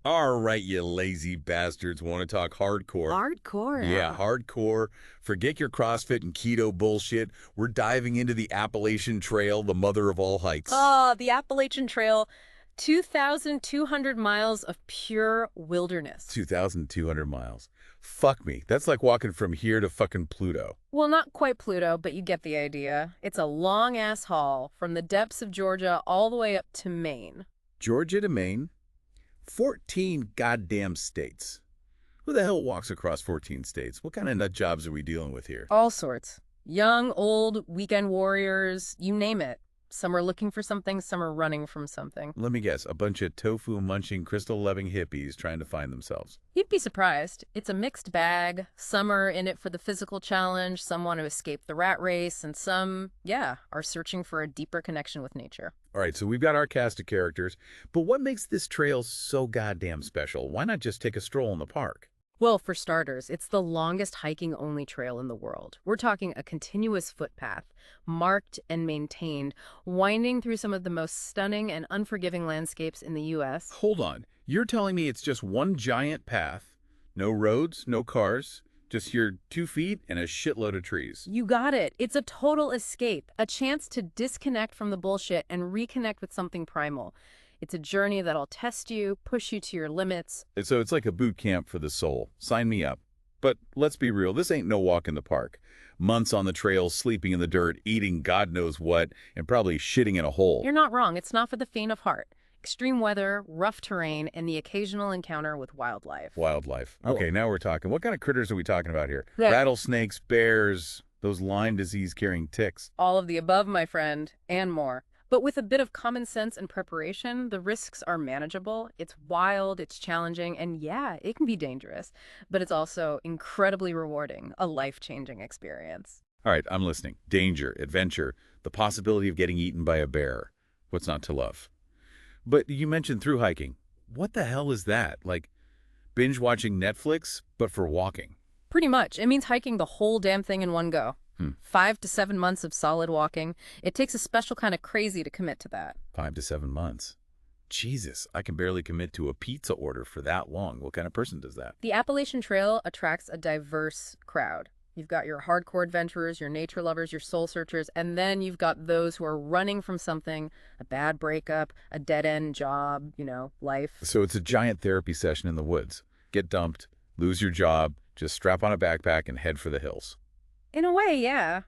All right, you lazy bastards. Want to talk hardcore? Hardcore, Yeah, huh? hardcore. Forget your CrossFit and keto bullshit. We're diving into the Appalachian Trail, the mother of all hikes. Oh, the Appalachian Trail, 2,200 miles of pure wilderness. 2,200 miles. Fuck me. That's like walking from here to fucking Pluto. Well, not quite Pluto, but you get the idea. It's a long-ass haul from the depths of Georgia all the way up to Maine. Georgia to Maine, 14 goddamn states. Who the hell walks across 14 states? What kind of nut jobs are we dealing with here? All sorts. Young, old, weekend warriors, you name it. Some are looking for something, some are running from something. Let me guess, a bunch of tofu-munching, crystal-loving hippies trying to find themselves. You'd be surprised. It's a mixed bag. Some are in it for the physical challenge, some want to escape the rat race, and some, yeah, are searching for a deeper connection with nature. All right, so we've got our cast of characters, but what makes this trail so goddamn special? Why not just take a stroll in the park? Well, for starters, it's the longest hiking-only trail in the world. We're talking a continuous footpath, marked and maintained, winding through some of the most stunning and unforgiving landscapes in the U.S. Hold on, you're telling me it's just one giant path, no roads, no cars, just your 2 feet and a shitload of trees. You got it. It's a total escape, a chance to disconnect from the bullshit and reconnect with something primal. It's a journey that'll test you, push you to your limits. So it's like a boot camp for the soul. Sign me up. But let's be real, this ain't no walk in the park. Months on the trail, sleeping in the dirt, eating God knows what, and probably shitting in a hole. You're not wrong. It's not for the faint of heart. Extreme weather, rough terrain, and the occasional encounter with wildlife. Wildlife. Okay, now we're talking. What kind of critters are we talking about here? Yeah. Rattlesnakes, bears, those Lyme disease-carrying ticks. All of the above, my friend, and more. But with a bit of common sense and preparation, the risks are manageable. It's wild, it's challenging, and yeah, it can be dangerous. But it's also incredibly rewarding, a life-changing experience. All right, I'm listening. Danger, adventure, the possibility of getting eaten by a bear. What's not to love? But you mentioned through hiking. What the hell is that? Like binge watching Netflix, but for walking? Pretty much. It means hiking the whole damn thing in one go. 5 to 7 months of solid walking. It takes a special kind of crazy to commit to that. 5 to 7 months. Jesus, I can barely commit to a pizza order for that long. What kind of person does that? The Appalachian Trail attracts a diverse crowd. You've got your hardcore adventurers, your nature lovers, your soul searchers, and then you've got those who are running from something, a bad breakup, a dead-end job, life. So it's a giant therapy session in the woods. Get dumped, lose your job, just strap on a backpack and head for the hills. In a way, yeah.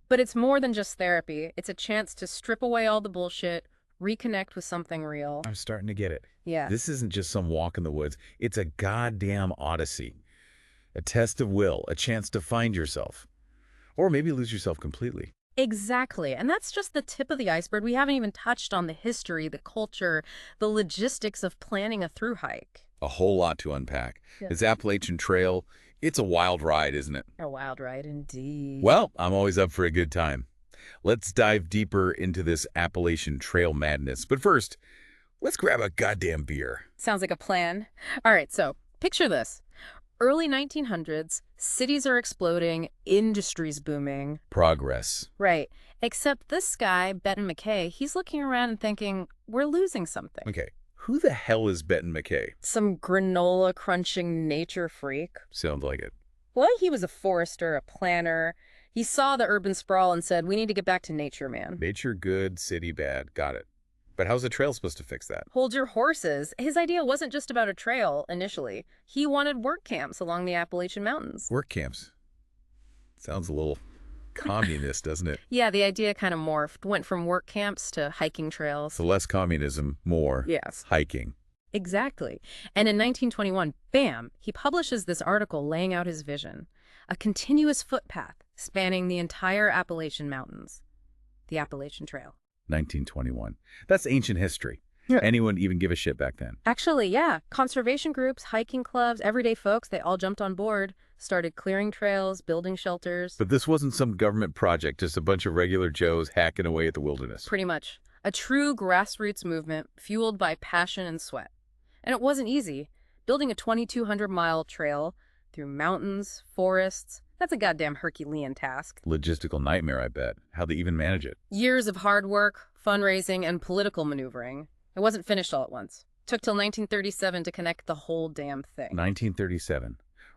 But it's more than just therapy. It's a chance to strip away all the bullshit, reconnect with something real. I'm starting to get it. Yeah. This isn't just some walk in the woods. It's a goddamn odyssey. A test of will, a chance to find yourself. Or maybe lose yourself completely. Exactly. And that's just the tip of the iceberg. We haven't even touched on the history, the culture, the logistics of planning a through hike. A whole lot to unpack. Yeah. This Appalachian Trail, it's a wild ride, isn't it? A wild ride indeed. Well, I'm always up for a good time. Let's dive deeper into this Appalachian Trail madness. But first, let's grab a goddamn beer. Sounds like a plan. All right, so picture this. Early 1900s, cities are exploding, industries booming. Progress. Right. Except this guy, Benton McKay, he's looking around and thinking, we're losing something. Okay, who the hell is Benton McKay? Some granola crunching nature freak. Sounds like it. Well, he was a forester, a planner. He saw the urban sprawl and said, we need to get back to nature, man. Nature good, city bad. Got it. But how's the trail supposed to fix that? Hold your horses. His idea wasn't just about a trail, initially. He wanted work camps along the Appalachian Mountains. Work camps. Sounds a little communist, doesn't it? Yeah, the idea kind of morphed. Went from work camps to hiking trails. So less communism, more Yes. hiking. Exactly. And in 1921, bam, he publishes this article laying out his vision. A continuous footpath spanning the entire Appalachian Mountains. The Appalachian Trail. 1921. That's ancient history. Yeah. Anyone even give a shit back then? Actually, yeah. Conservation groups, hiking clubs, everyday folks, they all jumped on board, started clearing trails, building shelters. But this wasn't some government project, just a bunch of regular Joes hacking away at the wilderness. Pretty much. A true grassroots movement fueled by passion and sweat. And it wasn't easy. Building a 2,200-mile trail through mountains, forests, that's a goddamn Herculean task. Logistical nightmare, I bet. How'd they even manage it? Years of hard work, fundraising, and political maneuvering. It wasn't finished all at once. Took till 1937 to connect the whole damn thing. 1937.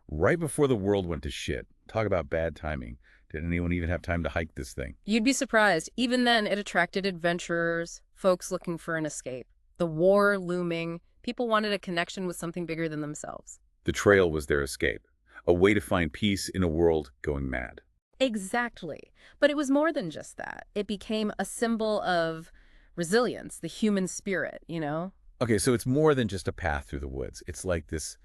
Right before the world went to shit. Talk about bad timing. Did anyone even have time to hike this thing? You'd be surprised. Even then, it attracted adventurers, folks looking for an escape. The war looming. People wanted a connection with something bigger than themselves. The trail was their escape. A way to find peace in a world going mad. Exactly. But it was more than just that. It became a symbol of resilience, the human spirit, you know? Okay, so it's more than just a path through the woods. It's like this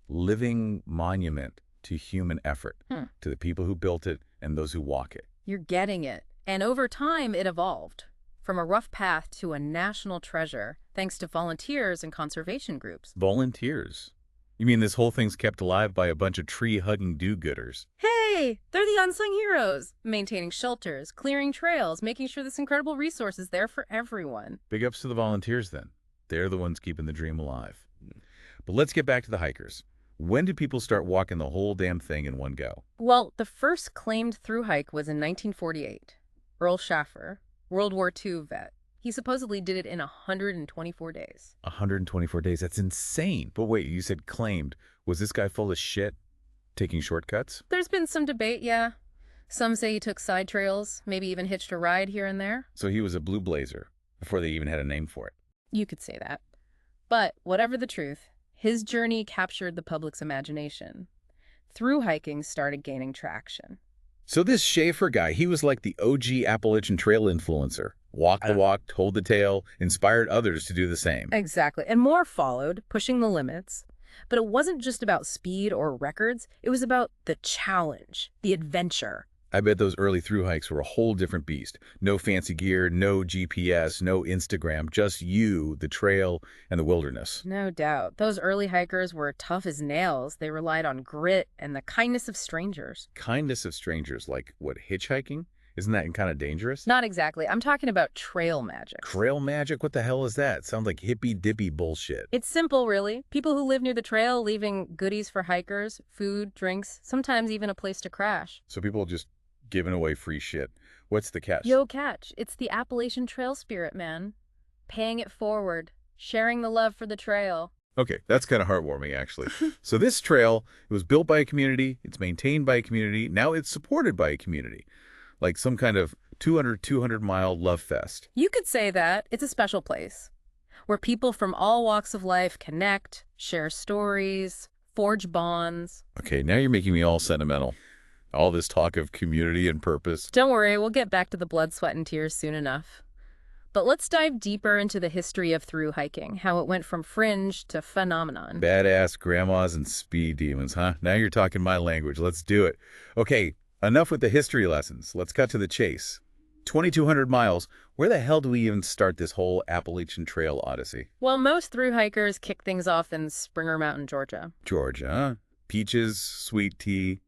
living monument to human effort, to the people who built it and those who walk it. You're getting it. And over time, it evolved from a rough path to a national treasure, thanks to volunteers and conservation groups. Volunteers? You mean this whole thing's kept alive by a bunch of tree-hugging do-gooders? Hey, they're the unsung heroes, maintaining shelters, clearing trails, making sure this incredible resource is there for everyone. Big ups to the volunteers, then. They're the ones keeping the dream alive. But let's get back to the hikers. When did people start walking the whole damn thing in one go? Well, the first claimed through hike was in 1948. Earl Schaffer, World War II vet. He supposedly did it in 124 days. 124 days? That's insane. But wait, you said claimed. Was this guy full of shit? Taking shortcuts? There's been some debate, yeah. Some say he took side trails, maybe even hitched a ride here and there. So he was a blue blazer, before they even had a name for it. You could say that. But whatever the truth, his journey captured the public's imagination. Through hiking started gaining traction. So this Schaefer guy, he was like the OG Appalachian Trail influencer. Walked the walk, told the tale, inspired others to do the same. Exactly. And more followed, pushing the limits. But it wasn't just about speed or records. It was about the challenge, the adventure. I bet those early through hikes were a whole different beast. No fancy gear, no GPS, no Instagram, just you, the trail, and the wilderness. No doubt. Those early hikers were tough as nails. They relied on grit and the kindness of strangers. Kindness of strangers, like what, hitchhiking? Isn't that kind of dangerous? Not exactly. I'm talking about trail magic. Trail magic? What the hell is that? Sounds like hippy-dippy bullshit. It's simple, really. People who live near the trail leaving goodies for hikers, food, drinks, sometimes even a place to crash. So people just giving away free shit. What's the catch? Yo, catch. It's the Appalachian Trail spirit, man. Paying it forward. Sharing the love for the trail. Okay, that's kind of heartwarming, actually. So this trail, it was built by a community, it's maintained by a community, now it's supported by a community. Like some kind of 200-mile love fest. You could say that. It's a special place where people from all walks of life connect, share stories, forge bonds. Okay, now you're making me all sentimental. All this talk of community and purpose. Don't worry, we'll get back to the blood, sweat, and tears soon enough. But let's dive deeper into the history of through hiking, how it went from fringe to phenomenon. Badass grandmas and speed demons, huh? Now you're talking my language. Let's do it. Okay, enough with the history lessons. Let's cut to the chase. 2,200 miles. Where the hell do we even start this whole Appalachian Trail odyssey? Well, most through hikers kick things off in Springer Mountain, Georgia. Georgia, huh? Peaches, sweet tea,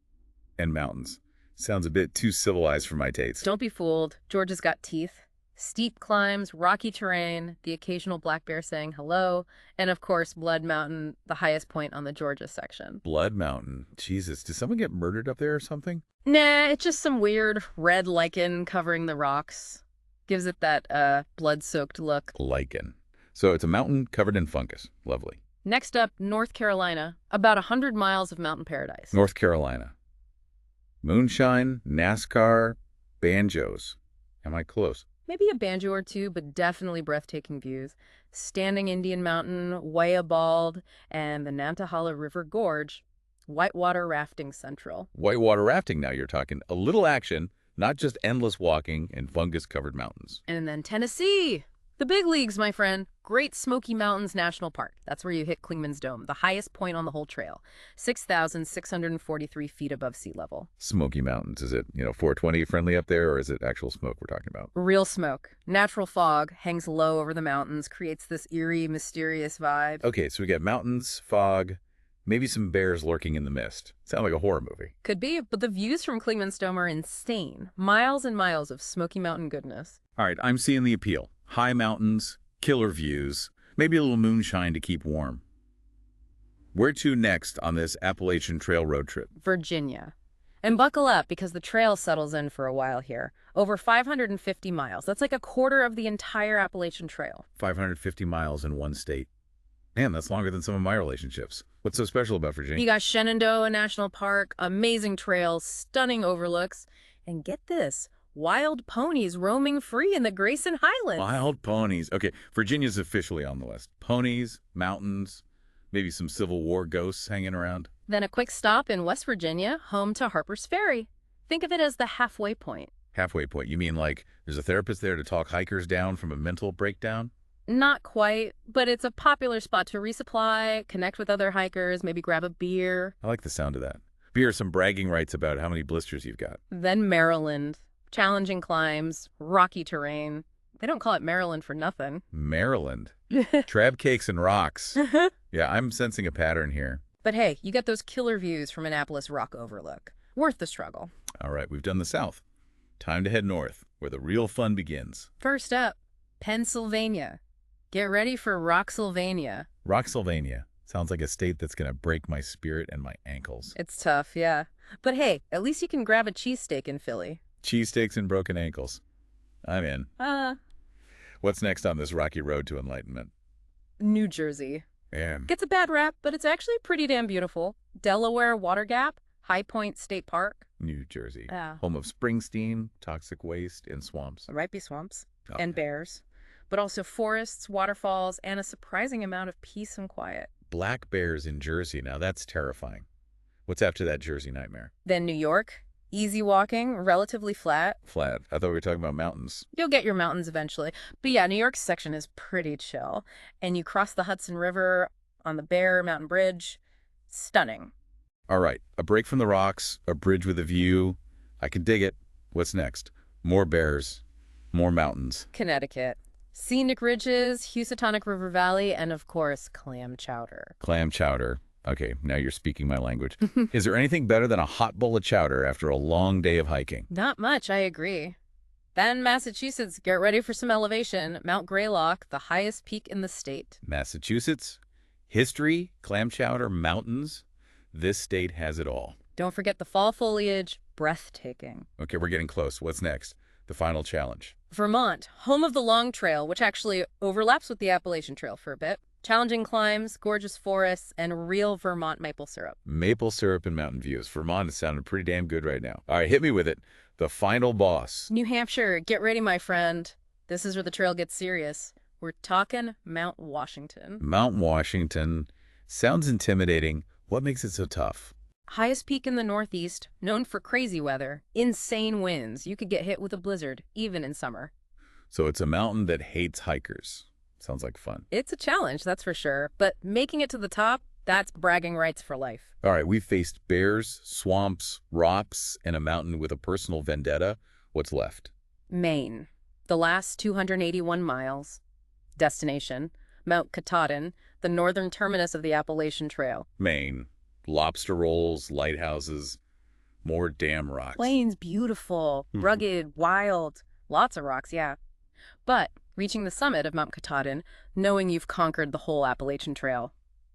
and mountains. Sounds a bit too civilized for my taste. Don't be fooled. Georgia's got teeth. Steep climbs, rocky terrain, the occasional black bear saying hello, and of course, Blood Mountain, the highest point on the Georgia section. Blood Mountain. Jesus, did someone get murdered up there or something? Nah, it's just some weird red lichen covering the rocks. Gives it that blood-soaked look. Lichen. So it's a mountain covered in fungus. Lovely. Next up, North Carolina. About 100 miles of mountain paradise. North Carolina. Moonshine, NASCAR, banjos. Am I close? Maybe a banjo or two, but definitely breathtaking views. Standing Indian Mountain, Wayabald, and the Nantahala River Gorge. Whitewater rafting central. Whitewater rafting now you're talking. A little action, not just endless walking in fungus-covered mountains. And then Tennessee. The big leagues, my friend. Great Smoky Mountains National Park. That's where you hit Clingman's Dome, the highest point on the whole trail. 6,643 feet above sea level. Smoky Mountains. Is it, 420 friendly up there, or is it actual smoke we're talking about? Real smoke. Natural fog hangs low over the mountains, creates this eerie, mysterious vibe. Okay, so we got mountains, fog, maybe some bears lurking in the mist. Sound like a horror movie. Could be, but the views from Clingman's Dome are insane. Miles and miles of Smoky Mountain goodness. All right, I'm seeing the appeal. High mountains, killer views, maybe a little moonshine to keep warm. Where to next on this Appalachian Trail road trip? Virginia. And buckle up, because the trail settles in for a while here. Over 550 miles. That's like a quarter of the entire Appalachian Trail. 550 miles in one state. Man, that's longer than some of my relationships. What's so special about Virginia? You got Shenandoah National Park, amazing trails, stunning overlooks, and get this, wild ponies roaming free in the Grayson Highlands. Wild ponies. Okay, Virginia's officially on the list. Ponies, mountains, maybe some Civil War ghosts hanging around. Then a quick stop in West Virginia, home to Harper's Ferry. Think of it as the halfway point. Halfway point. You mean like there's a therapist there to talk hikers down from a mental breakdown? Not quite, but it's a popular spot to resupply, connect with other hikers, maybe grab a beer. I like the sound of that. Beer, some bragging rights about how many blisters you've got. Then Maryland. Challenging climbs, rocky terrain. They don't call it Maryland for nothing. Maryland. Crab cakes and rocks. Yeah, I'm sensing a pattern here. But hey, you get those killer views from Annapolis Rock Overlook. Worth the struggle. All right, we've done the south. Time to head north, where the real fun begins. First up, Pennsylvania. Get ready for Rocksylvania. Rocksylvania. Sounds like a state that's going to break my spirit and my ankles. It's tough, yeah. But hey, at least you can grab a cheesesteak in Philly. Cheesesteaks and broken ankles. I'm in. What's next on this rocky road to enlightenment? New Jersey. Man. Gets a bad rap, but it's actually pretty damn beautiful. Delaware Water Gap, High Point State Park. New Jersey. Yeah. Home of Springsteen, toxic waste, and swamps. There might be swamps Oh. and bears, but also forests, waterfalls, and a surprising amount of peace and quiet. Black bears in Jersey. Now that's terrifying. What's after that Jersey nightmare? Then New York. Easy walking, relatively flat. Flat. I thought we were talking about mountains. You'll get your mountains eventually. But yeah, New York's section is pretty chill. And you cross the Hudson River on the Bear Mountain Bridge. Stunning. All right. A break from the rocks, a bridge with a view. I can dig it. What's next? More bears, more mountains. Connecticut. Scenic ridges, Housatonic River Valley, and of course, clam chowder. Clam chowder. Okay, now you're speaking my language. Is there anything better than a hot bowl of chowder after a long day of hiking? Not much, I agree. Then Massachusetts, get ready for some elevation. Mount Greylock, the highest peak in the state. Massachusetts? History, clam chowder, mountains. This state has it all. Don't forget the fall foliage, breathtaking. Okay, we're getting close. What's next? The final challenge. Vermont, home of the Long Trail, which actually overlaps with the Appalachian Trail for a bit. Challenging climbs, gorgeous forests, and real Vermont maple syrup. Maple syrup and mountain views. Vermont is sounding pretty damn good right now. All right, hit me with it. The final boss. New Hampshire, get ready, my friend. This is where the trail gets serious. We're talking Mount Washington. Mount Washington. Sounds intimidating. What makes it so tough? Highest peak in the Northeast, known for crazy weather, insane winds. You could get hit with a blizzard, even in summer. So it's a mountain that hates hikers. Sounds like fun. It's a challenge, that's for sure. But making it to the top, that's bragging rights for life. All right, we've faced bears, swamps, rocks, and a mountain with a personal vendetta. What's left? Maine, the last 281 miles. Destination, Mount Katahdin, the northern terminus of the Appalachian Trail. Maine. Lobster rolls, lighthouses, more damn rocks. Plains, beautiful, rugged, wild. Lots of rocks, yeah. But reaching the summit of Mount Katahdin, knowing you've conquered the whole Appalachian Trail,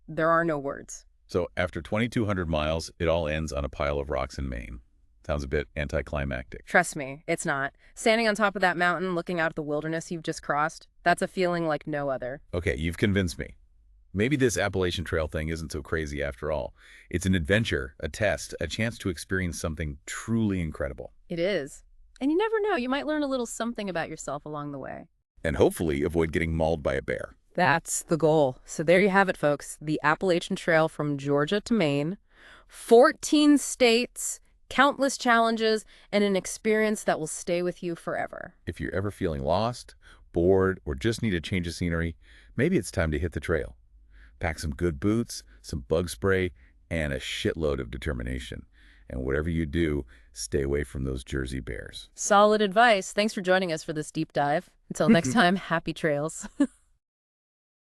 there are no words. So after 2,200 miles, it all ends on a pile of rocks in Maine. Sounds a bit anticlimactic. Trust me, it's not. Standing on top of that mountain, looking out at the wilderness you've just crossed, that's a feeling like no other. Okay, you've convinced me. Maybe this Appalachian Trail thing isn't so crazy after all. It's an adventure, a test, a chance to experience something truly incredible. It is. And you never know, you might learn a little something about yourself along the way. And hopefully avoid getting mauled by a bear. That's the goal. So there you have it, folks. The Appalachian Trail from Georgia to Maine. 14 states, countless challenges, and an experience that will stay with you forever. If you're ever feeling lost, bored, or just need a change of scenery, maybe it's time to hit the trail. Pack some good boots, some bug spray, and a shitload of determination. And whatever you do, stay away from those Jersey bears. Solid advice. Thanks for joining us for this deep dive. Until next time, happy trails.